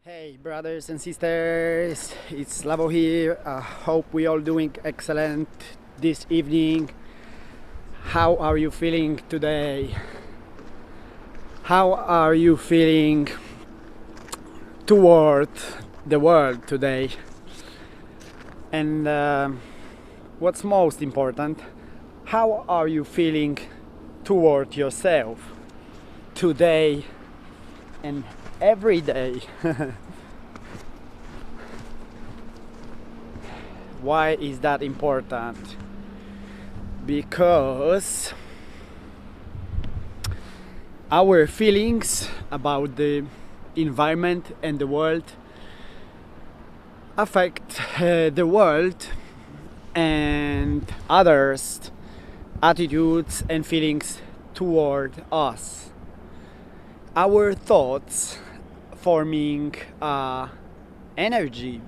Hey brothers and sisters, it's Lavo here. Hope we all doing excellent this evening. How are you feeling today? How are you feeling toward the world today? And what's most important, how are you feeling toward yourself today and every day? Why is that important? Because our feelings about the environment and the world affect the world and others' attitudes and feelings toward us. Our thoughts forming energy,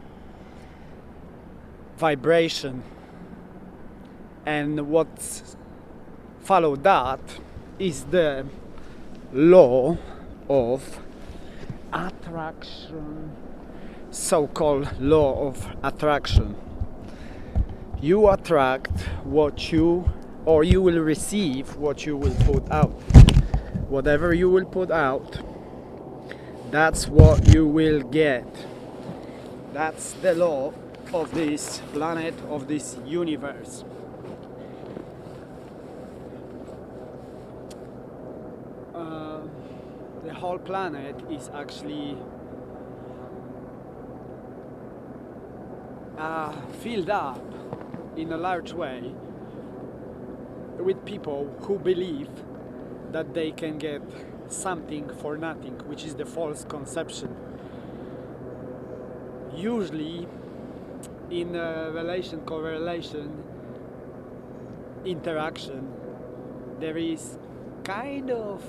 vibration, and what's followed that is the law of attraction, so-called law of attraction. You attract what you, or you will receive what you will put out. Whatever you will put out, that's what you will get. That's the law of this planet, of this universe. The whole planet is actually filled up in a large way with people who believe that they can get something for nothing, which is the false conception. Usually in a relation, correlation, interaction, there is kind of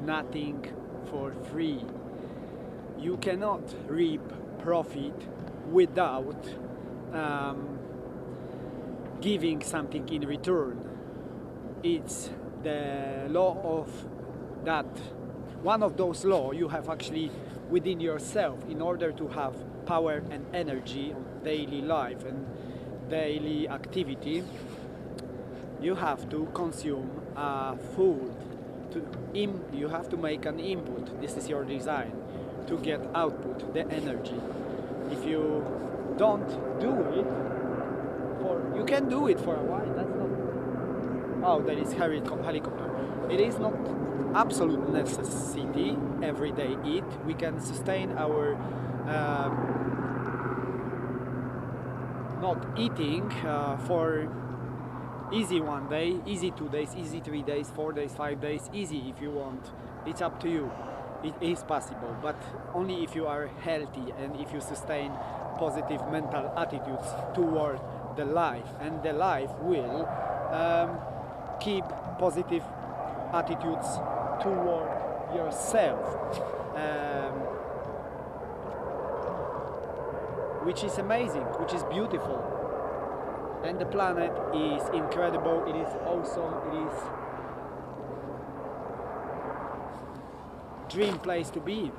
nothing for free. You cannot reap profit without giving something in return. It's the law of that. One of those laws you have actually within yourself in order to have power and energy on daily life and daily activity. You have to consume food. You have to make an input. This is your design to get output, the energy. If you don't do it, you can do it for a while. That's not. Oh, there is helicopter. It is not absolute necessity. Everyday eat. We can sustain our not eating for easy 1 day, easy 2 days, easy 3 days, 4 days, 5 days, easy if you want. It's up to you. It is possible, but only if you are healthy and if you sustain positive mental attitudes toward the life, and the life will keep positive attitudes toward yourself, which is amazing, which is beautiful. And the planet is incredible, it is awesome, it is dream place to be.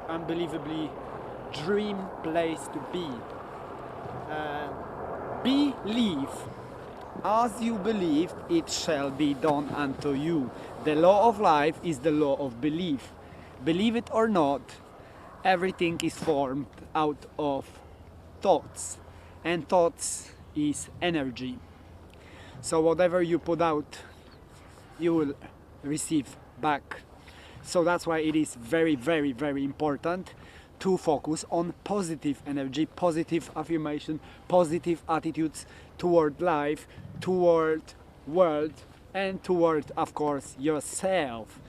Unbelievably dream place to be. Believe. As you believe, it shall be done unto you. The law of life is the law of belief. Believe it or not, everything is formed out of thoughts. And thoughts is energy. So whatever you put out, you will receive back. So that's why it is very, very, very important to focus on positive energy, positive affirmation, positive attitudes toward life, toward world, and toward, of course, yourself.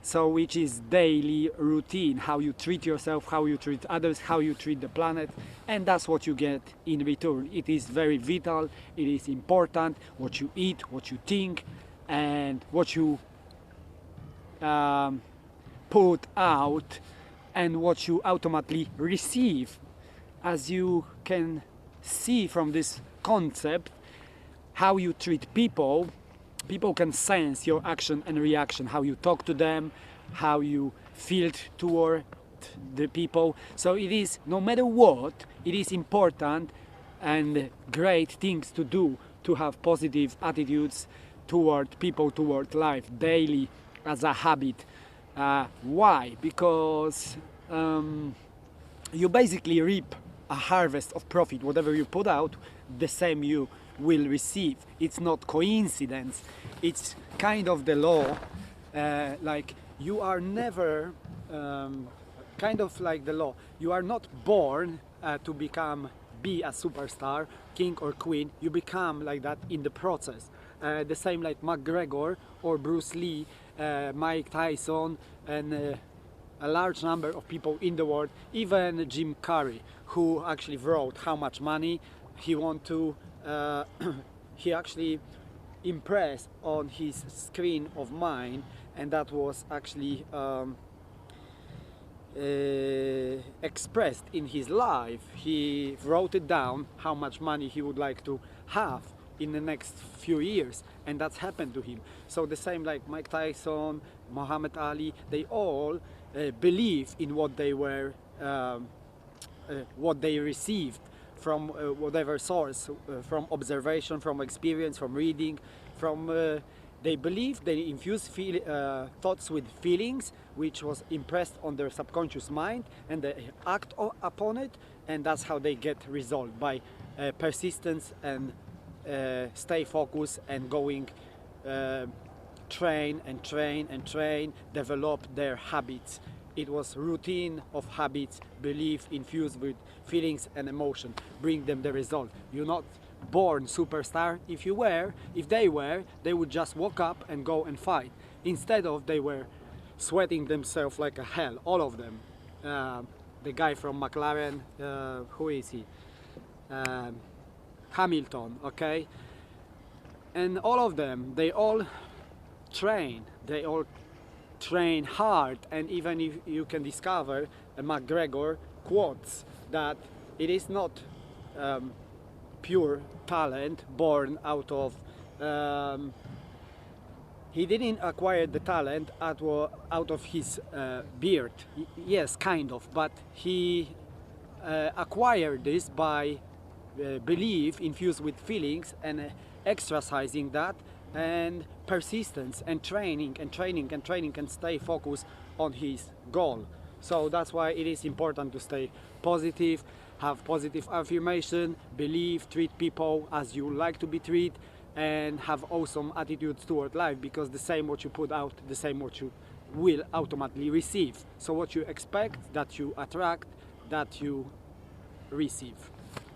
So which is daily routine, how you treat yourself, how you treat others, how you treat the planet, and that's what you get in return. It is very vital, it is important, what you eat, what you think, and what you put out, and what you automatically receive. As you can see from this concept, how you treat people, people can sense your action and reaction, how you talk to them, how you feel toward the people. So it is, no matter what, it is important and great things to do to have positive attitudes toward people, toward life, daily as a habit. Why? Because you basically reap a harvest of profit. Whatever you put out, the same you will receive. It's not coincidence. It's kind of the law. Like you are never kind of like the law. You are not born to be a superstar, king or queen. You become like that in the process. The same like McGregor or Bruce Lee, Mike Tyson, and a large number of people in the world, even Jim Carrey, who actually wrote how much money he want to, he actually impressed on his screen of mind, and that was actually expressed in his life. He wrote it down how much money he would like to have in the next few years, and that's happened to him. So the same like Mike Tyson, Muhammad Ali, they all believe in what they were, what they received from whatever source, from observation, from experience, from reading, from they believe, they infuse thoughts with feelings, which was impressed on their subconscious mind, and they act upon it, and that's how they get result, by persistence and stay focused and going, train and train and train, develop their habits. It was routine of habits, belief infused with feelings and emotion, bring them the result. You're not born superstar. If they were, they would just walk up and go and fight. Instead of, they were sweating themselves like a hell, all of them. The guy from McLaren, who is he? Hamilton, okay? And all of them, they all train hard, and even if you can discover McGregor quotes that it is not pure talent born out of he didn't acquire the talent out of his beard. Yes, kind of, but he acquired this by belief infused with feelings and exercising that, and persistence and training and training and training, and stay focused on his goal. So that's why it is important to stay positive, have positive affirmation, believe, treat people as you like to be treated, and have awesome attitudes toward life, because the same what you put out, the same what you will automatically receive. So what you expect, that you attract, that you receive,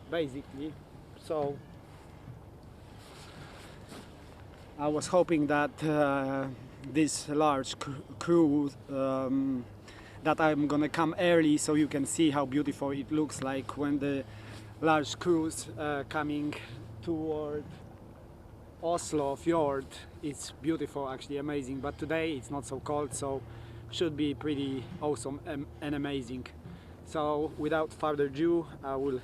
basically. So I was hoping that this large cruise, that I'm gonna come early so you can see how beautiful it looks like when the large cruise coming toward Oslo fjord. It's beautiful, actually amazing, but today it's not so cold, so should be pretty awesome and amazing. So without further ado, I will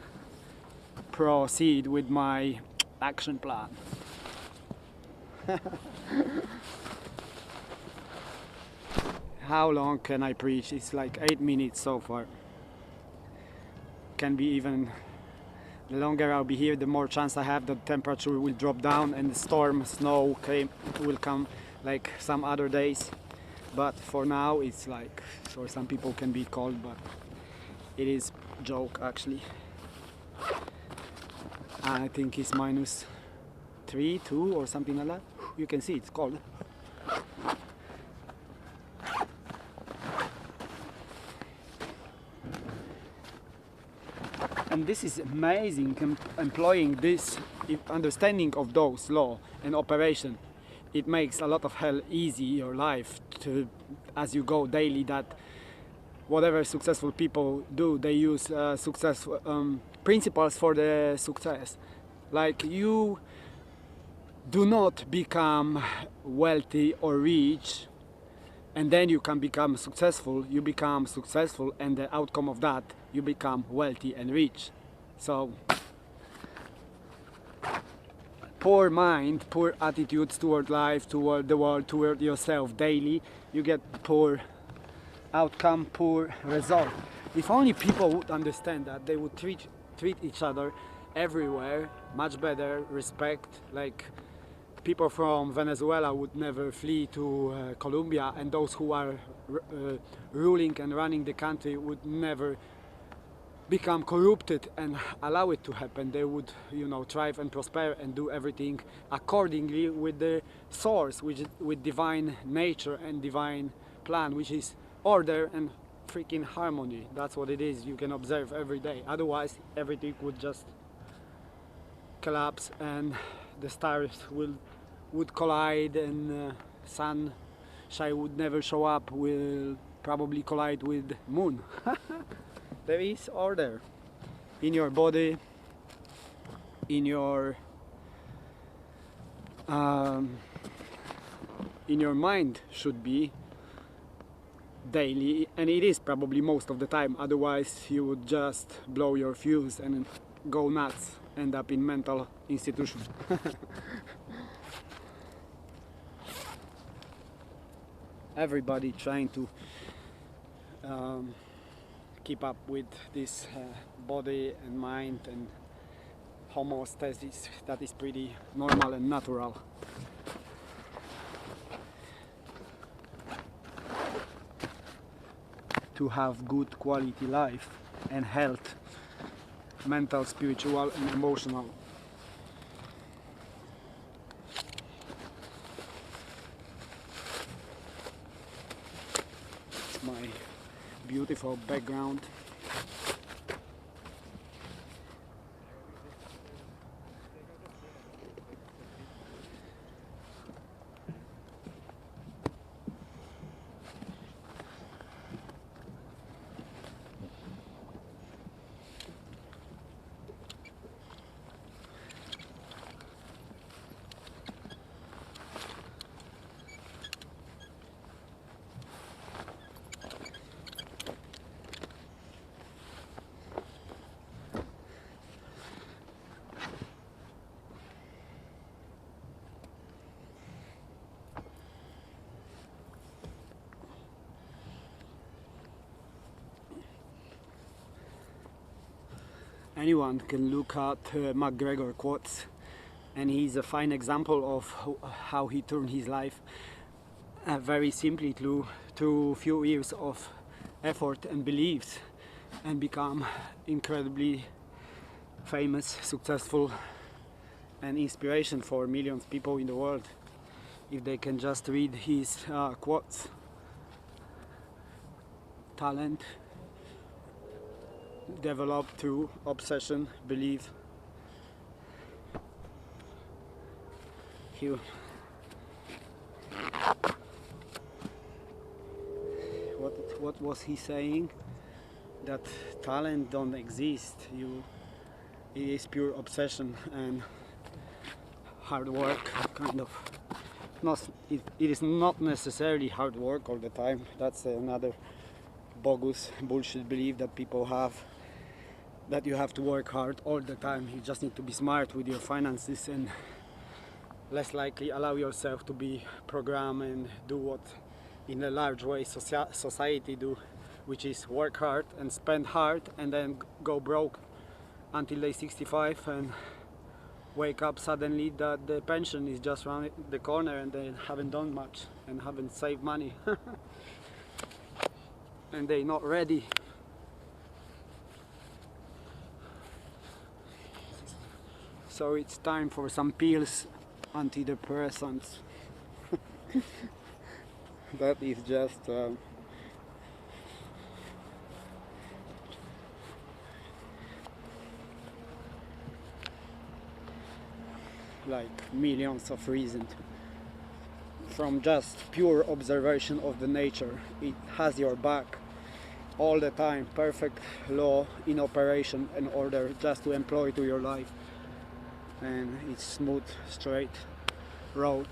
proceed with my action plan. How long can I preach? It's like 8 minutes so far. Can be even, the longer I'll be here, the more chance I have that the temperature will drop down and the storm, snow will come like some other days. But for now it's like, for some people can be cold, but it is joke actually. I think it's -3, 2 or something like that. You can see it's cold. And this is amazing, employing this understanding of those law and operation. It makes a lot of hell easy your life to, as you go daily, that whatever successful people do, they use successful principles for the success. Like, you do not become wealthy or rich and then you can become successful. You become successful, and the outcome of that, you become wealthy and rich. So poor mind, poor attitudes toward life, toward the world, toward yourself daily, you get poor outcome, poor result. If only people would understand that, they would treat each other everywhere much better, respect. Like people from Venezuela would never flee to Colombia, and those who are ruling and running the country would never become corrupted and allow it to happen. They would, thrive and prosper and do everything accordingly with the source, which is with divine nature and divine plan, which is order and freaking harmony. That's what it is. You can observe every day. Otherwise, everything would just collapse and the stars would collide, and sunshine would never show up. Will probably collide with moon. There is order in your body, in your mind should be daily, and it is probably most of the time. Otherwise, you would just blow your fuse and go nuts, end up in mental institution. Everybody trying to keep up with this body and mind and homeostasis that is pretty normal and natural. To have good quality life and health, mental, spiritual and emotional. It's my beautiful background. Anyone can look at McGregor quotes, and he's a fine example of how he turned his life very simply through few years of effort and beliefs, and become incredibly famous, successful, and inspiration for millions of people in the world if they can just read his quotes. Talent developed through obsession, belief. What was he saying? That talent don't exist. It is pure obsession and hard work, kind of. It is not necessarily hard work all the time. That's another bogus bullshit belief that people have, that you have to work hard all the time. You just need to be smart with your finances and less likely allow yourself to be programmed and do what in a large way society do, which is work hard and spend hard and then go broke until they're 65 and wake up suddenly that the pension is just around the corner and they haven't done much and haven't saved money. And they're not ready. So it's time for some pills, antidepressants. That is just like millions of reasons. From just pure observation of the nature, it has your back all the time. Perfect law in operation and order just to employ to your life, and it's smooth, straight road.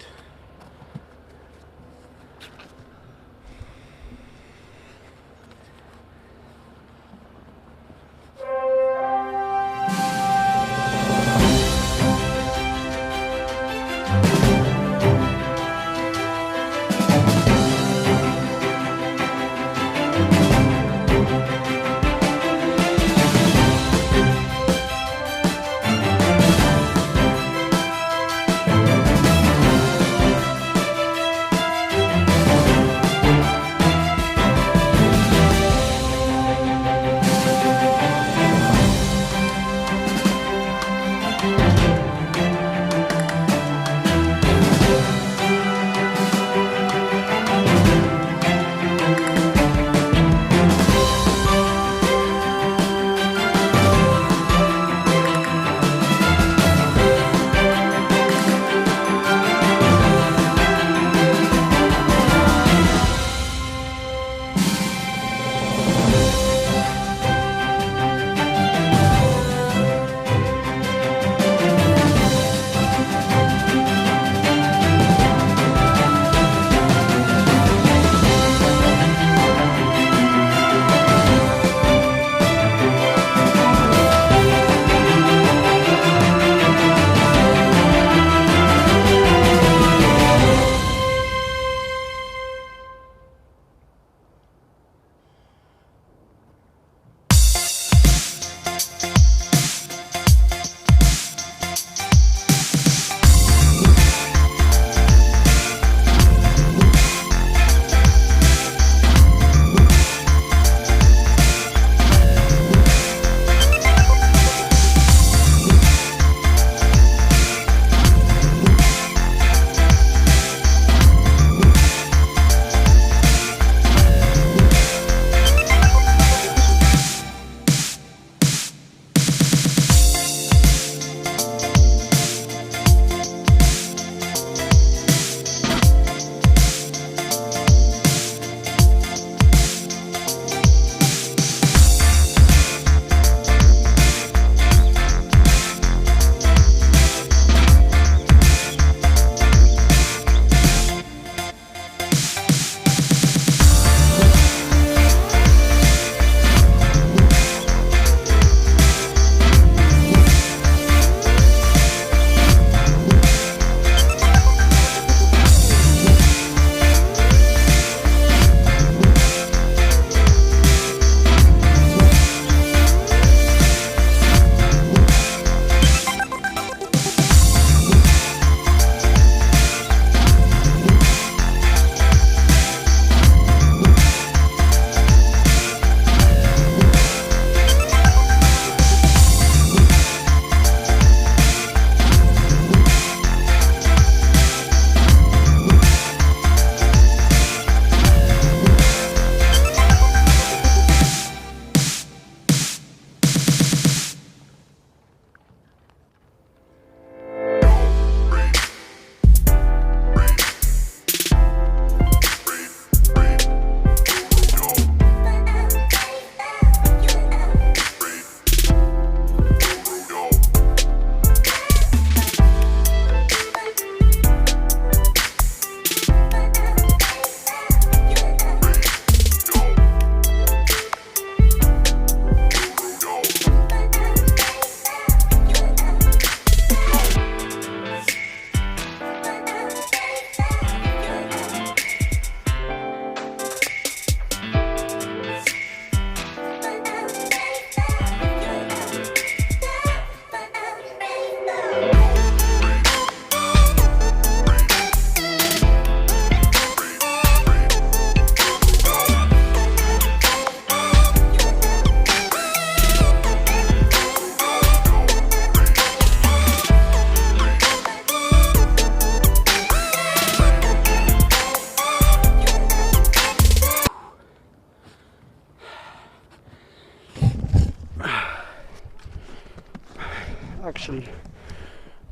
actually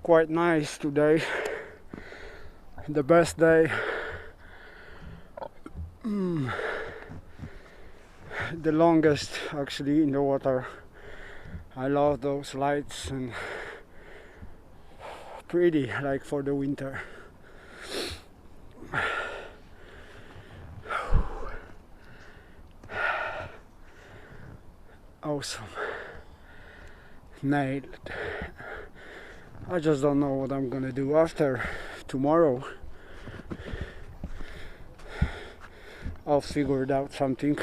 quite nice today. The best day. The longest actually in the water. I love those lights and pretty like for the winter. Awesome. Nailed it. I just don't know what I'm gonna do after tomorrow. I'll figure it out something.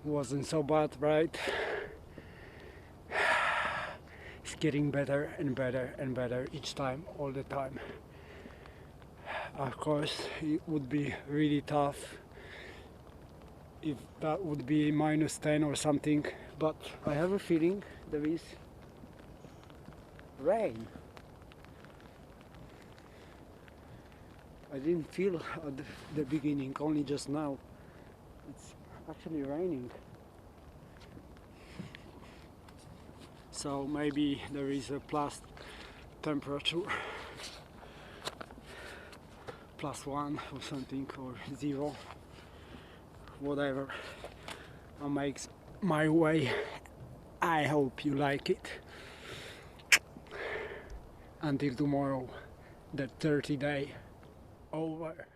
Wasn't so bad, right? It's getting better and better and better each time, all the time. Of course, it would be really tough if that would be -10 or something, but I have a feeling there is rain. I didn't feel at the beginning, only just now. It's actually raining. So maybe there is a plus temperature, +1 or something, or 0, whatever. I'll make my way. I hope you like it. Until tomorrow, the 30 day over.